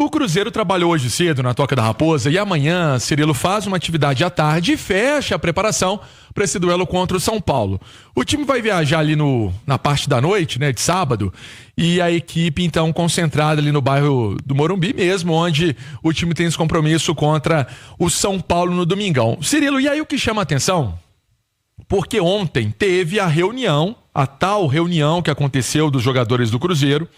O Cruzeiro trabalhou hoje cedo na Toca da Raposa e amanhã Cirilo faz uma atividade à tarde e fecha a preparação para esse duelo contra o São Paulo. O time vai viajar ali na parte da noite, né, de sábado, e a equipe então concentrada ali no bairro do Morumbi mesmo, onde o time tem esse compromisso contra o São Paulo no domingão. Cirilo, e aí o que chama a atenção? Porque ontem teve a tal reunião que aconteceu dos jogadores do Cruzeiro,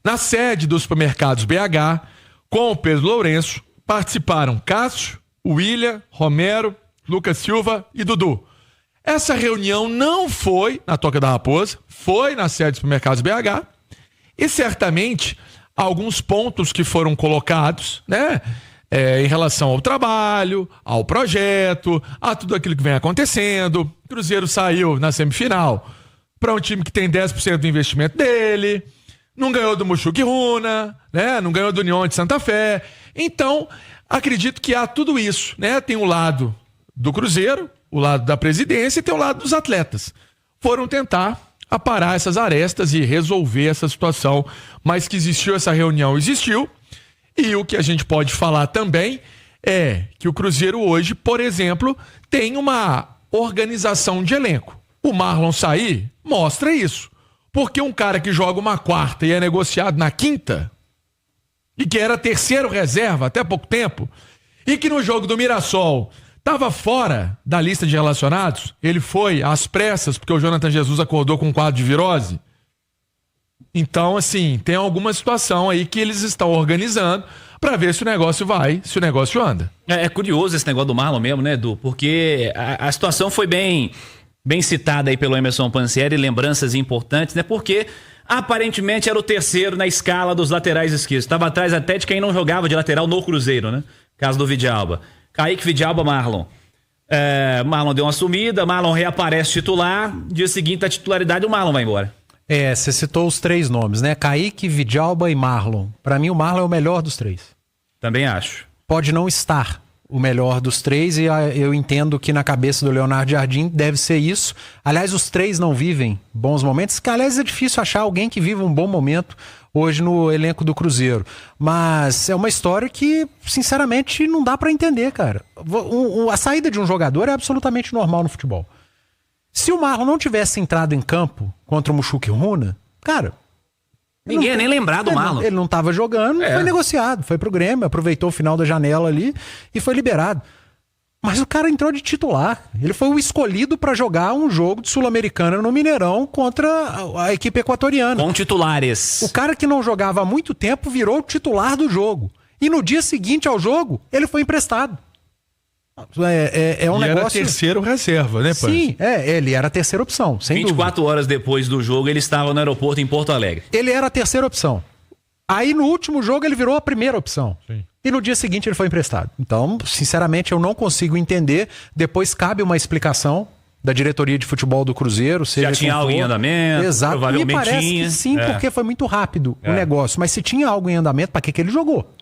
na sede dos supermercados BH, com o Pedro Lourenço, participaram Cássio, William, Romero, Lucas Silva e Dudu. Essa reunião não foi na Toca da Raposa, foi na sede dos supermercados BH, e certamente alguns pontos que foram colocados, né, em relação ao trabalho, ao projeto, a tudo aquilo que vem acontecendo. O Cruzeiro saiu na semifinal para um time que tem 10% do investimento dele, não ganhou do Mushuc Runa, né? Não ganhou do União de Santa Fé. Então, acredito que há tudo isso, né? Tem o lado do Cruzeiro, o lado da presidência e tem o lado dos atletas. Foram tentar aparar essas arestas e resolver essa situação, mas que existiu essa reunião, existiu. E o que a gente pode falar também é que o Cruzeiro hoje, por exemplo, tem uma organização de elenco. O Marlon sair mostra isso. Porque um cara que joga uma quarta e é negociado na quinta, e que era terceiro reserva até pouco tempo, e que no jogo do Mirassol estava fora da lista de relacionados, ele foi às pressas porque o Jonathan Jesus acordou com um quadro de virose. Então, assim, tem alguma situação aí que eles estão organizando para ver se o negócio vai, se o negócio anda. É curioso esse negócio do Marlon mesmo, né, Edu? Porque a situação foi bem citada aí pelo Emerson Pansieri, lembranças importantes, né? Porque aparentemente era o terceiro na escala dos laterais esquerdos. Estava atrás até de quem não jogava de lateral no Cruzeiro, né? Caso do Vidalba. Kaique, Vidalba, Marlon. Marlon deu uma sumida, Marlon reaparece titular, dia seguinte a titularidade, o Marlon vai embora. Você citou os três nomes, né? Kaique, Vidalba e Marlon. Para mim o Marlon é o melhor dos três. Também acho. Pode não estar o melhor dos três, e eu entendo que na cabeça do Leonardo Jardim deve ser isso. Aliás, os três não vivem bons momentos, que aliás é difícil achar alguém que viva um bom momento hoje no elenco do Cruzeiro. Mas é uma história que, sinceramente, não dá pra entender, cara. A saída de um jogador é absolutamente normal no futebol. Se o Marlon não tivesse entrado em campo contra o Mushuc Runa, cara, ninguém ia nem lembrar do Marlon. Ele não estava jogando, foi negociado, foi pro Grêmio, aproveitou o final da janela ali e foi liberado. Mas o cara entrou de titular. Ele foi o escolhido para jogar um jogo de Sul-Americana no Mineirão contra a equipe equatoriana. Com titulares. O cara que não jogava há muito tempo virou o titular do jogo. E no dia seguinte ao jogo, ele foi emprestado. É um negócio... era terceiro reserva, né, Pan? Sim, ele era a terceira opção, sem 24 dúvida. horas depois do jogo, ele estava no aeroporto em Porto Alegre. Ele era a terceira opção. Aí no último jogo ele virou a primeira opção. Sim. E no dia seguinte ele foi emprestado. Então, sinceramente, eu não consigo entender. Depois cabe uma explicação da diretoria de futebol do Cruzeiro. Já tinha algo em andamento. Exato. Provavelmente Me parece tinha. que sim, porque foi muito rápido o negócio. Mas se tinha algo em andamento, para que ele jogou?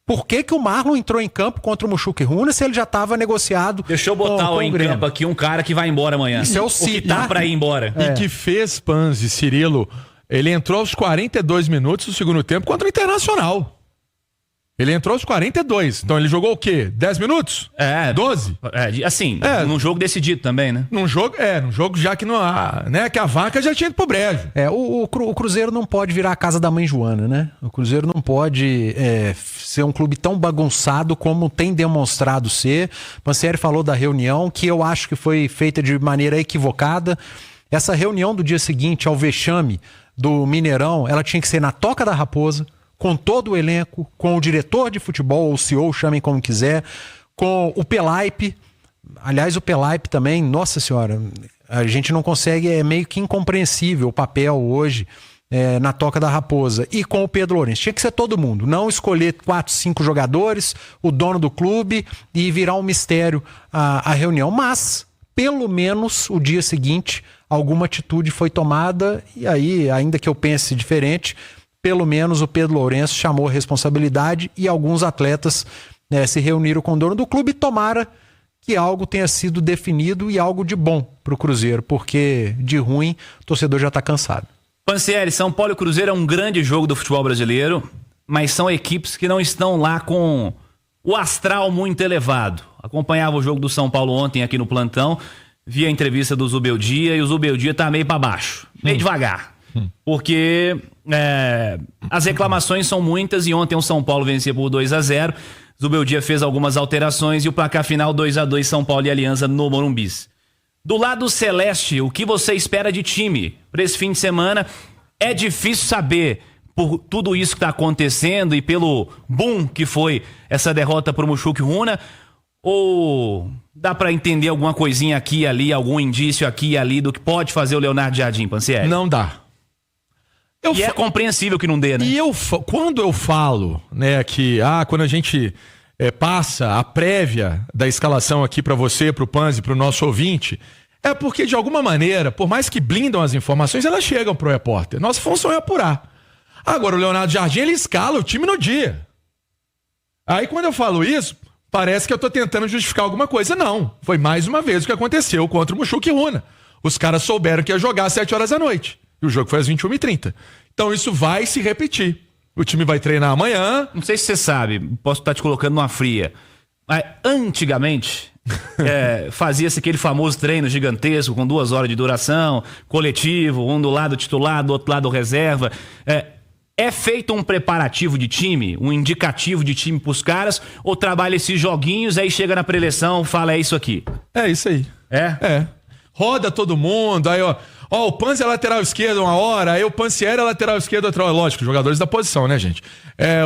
Por que o Marlon entrou em campo contra o Mushuc Runa se ele já estava negociado? Deixa eu botar em campo aqui um cara que vai embora amanhã. Isso é o que tá pra ir embora. E que fez Panzi, Cirilo, ele entrou aos 42 minutos do segundo tempo contra o Internacional. Ele entrou aos 42. Então ele jogou o quê? 10 minutos? 12? Num jogo decidido também, né? Num jogo já que não há, né? Que a vaca já tinha ido pro brejo. O Cruzeiro não pode virar a casa da mãe Joana, né? O Cruzeiro não pode ser um clube tão bagunçado como tem demonstrado ser. Pansieri falou da reunião, que eu acho que foi feita de maneira equivocada. Essa reunião do dia seguinte ao vexame do Mineirão, ela tinha que ser na Toca da Raposa, com todo o elenco, com o diretor de futebol, ou CEO, chamem como quiser, com o Pelaipe. Aliás, o Pelaipe também, nossa senhora, a gente não consegue, é meio que incompreensível o papel hoje na Toca da Raposa. E com o Pedro Lourenço. Tinha que ser todo mundo, não escolher 4, 5 jogadores, o dono do clube, e virar um mistério a reunião. Mas, pelo menos, o dia seguinte, alguma atitude foi tomada, e aí, ainda que eu pense diferente, pelo menos o Pedro Lourenço chamou a responsabilidade e alguns atletas se reuniram com o dono do clube, e tomara que algo tenha sido definido e algo de bom para o Cruzeiro, porque de ruim o torcedor já está cansado. Pansieri, São Paulo e Cruzeiro é um grande jogo do futebol brasileiro, mas são equipes que não estão lá com o astral muito elevado. Acompanhava o jogo do São Paulo ontem aqui no plantão, vi a entrevista do Zubeldia e o Zubeldia tá meio para baixo, meio devagar. Porque as reclamações são muitas e ontem o São Paulo vencia por 2-0. Zubeldia fez algumas alterações e o placar final 2-2 São Paulo e Aliança no Morumbi. Do lado celeste, o que você espera de time para esse fim de semana? É difícil saber por tudo isso que está acontecendo e pelo boom que foi essa derrota para o Mushuc Runa, ou dá para entender alguma coisinha aqui e ali, algum indício aqui e ali do que pode fazer o Leonardo Jardim, Pansieri? Não dá. É compreensível que não dê, né? E quando eu falo, né, que quando a gente passa a prévia da escalação aqui para você, para o Panzi, para o nosso ouvinte, é porque de alguma maneira, por mais que blindam as informações, elas chegam pro repórter. Nossa função é apurar. Agora o Leonardo Jardim, ele escala o time no dia. Aí quando eu falo isso, parece que eu tô tentando justificar alguma coisa. Não, foi mais uma vez o que aconteceu contra o Mushuc Runa. Os caras souberam que ia jogar às 7 horas da noite. E o jogo foi às 21h30. Então isso vai se repetir. O time vai treinar amanhã. Não sei se você sabe, posso estar te colocando numa fria. Mas antigamente, fazia-se aquele famoso treino gigantesco com 2 horas de duração, coletivo, um do lado titular, do outro lado reserva. É feito um preparativo de time, um indicativo de time pros caras, ou trabalha esses joguinhos, aí chega na preleção, fala, é isso aqui? É isso aí. É? Roda todo mundo, aí o Panzi é lateral esquerdo uma hora, aí o Pansieri é lateral esquerdo outra hora. Lógico, jogadores da posição, né, gente?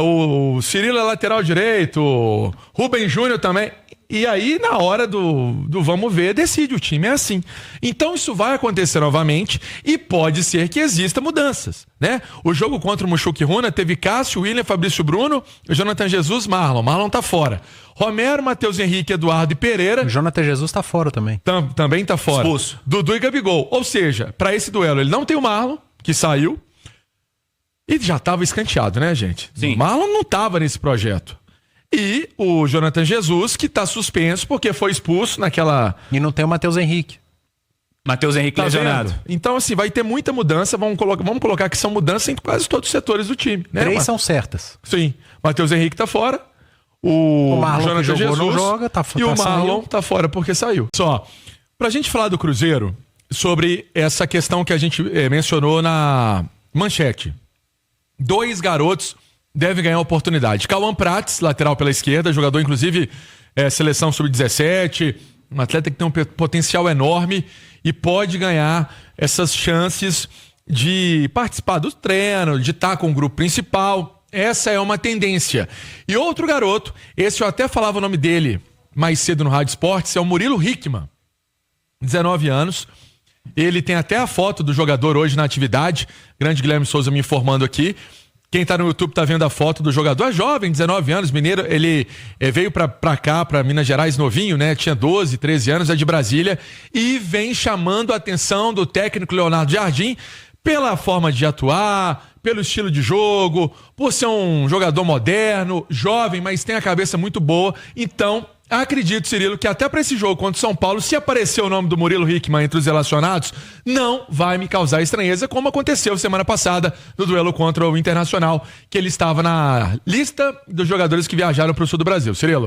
O Cirilo é lateral direito, o Rubem Júnior também. E aí, na hora do vamos ver, decide, o time é assim. Então isso vai acontecer novamente e pode ser que exista mudanças, né? O jogo contra o Mushuc Runa teve Cássio, William, Fabrício Bruno, Jonathan Jesus, Marlon. Marlon tá fora. Romero, Matheus Henrique, Eduardo e Pereira. O Jonathan Jesus tá fora também. Também tá fora. Expulso. Dudu e Gabigol. Ou seja, para esse duelo ele não tem o Marlon, que saiu, e já tava escanteado, né, gente? Sim. O Marlon não tava nesse projeto. E o Jonathan Jesus, que tá suspenso porque foi expulso naquela... E não tem o Matheus Henrique. Matheus Henrique lesionado. Vendo? Então, assim, vai ter muita mudança. Vamos colocar que são mudanças em quase todos os setores do time, né? 3 são certas. Sim. Matheus Henrique tá fora. O Marlon, Jonathan que jogou, Jesus não joga, e o Marlon tá fora porque saiu. Só, pra gente falar do Cruzeiro, sobre essa questão que a gente mencionou na manchete. 2 garotos devem ganhar oportunidade. Cauã Prates, lateral pela esquerda, jogador inclusive seleção sub-17, um atleta que tem um potencial enorme e pode ganhar essas chances de participar do treino, de estar com o grupo principal. Essa é uma tendência. E outro garoto, esse eu até falava o nome dele mais cedo no Rádio Esportes, é o Murilo Hickman, 19 anos. Ele tem até a foto do jogador hoje na atividade. Grande Guilherme Souza me informando aqui. Quem tá no YouTube tá vendo a foto do jogador. É jovem, 19 anos, mineiro. Ele veio pra cá, pra Minas Gerais, novinho, né? Tinha 12, 13 anos, é de Brasília. E vem chamando a atenção do técnico Leonardo Jardim pela forma de atuar, pelo estilo de jogo, por ser um jogador moderno, jovem, mas tem a cabeça muito boa. Então, acredito, Cirilo, que até para esse jogo contra o São Paulo, se aparecer o nome do Murilo Hickman entre os relacionados, não vai me causar estranheza, como aconteceu semana passada no duelo contra o Internacional, que ele estava na lista dos jogadores que viajaram para o sul do Brasil. Cirilo.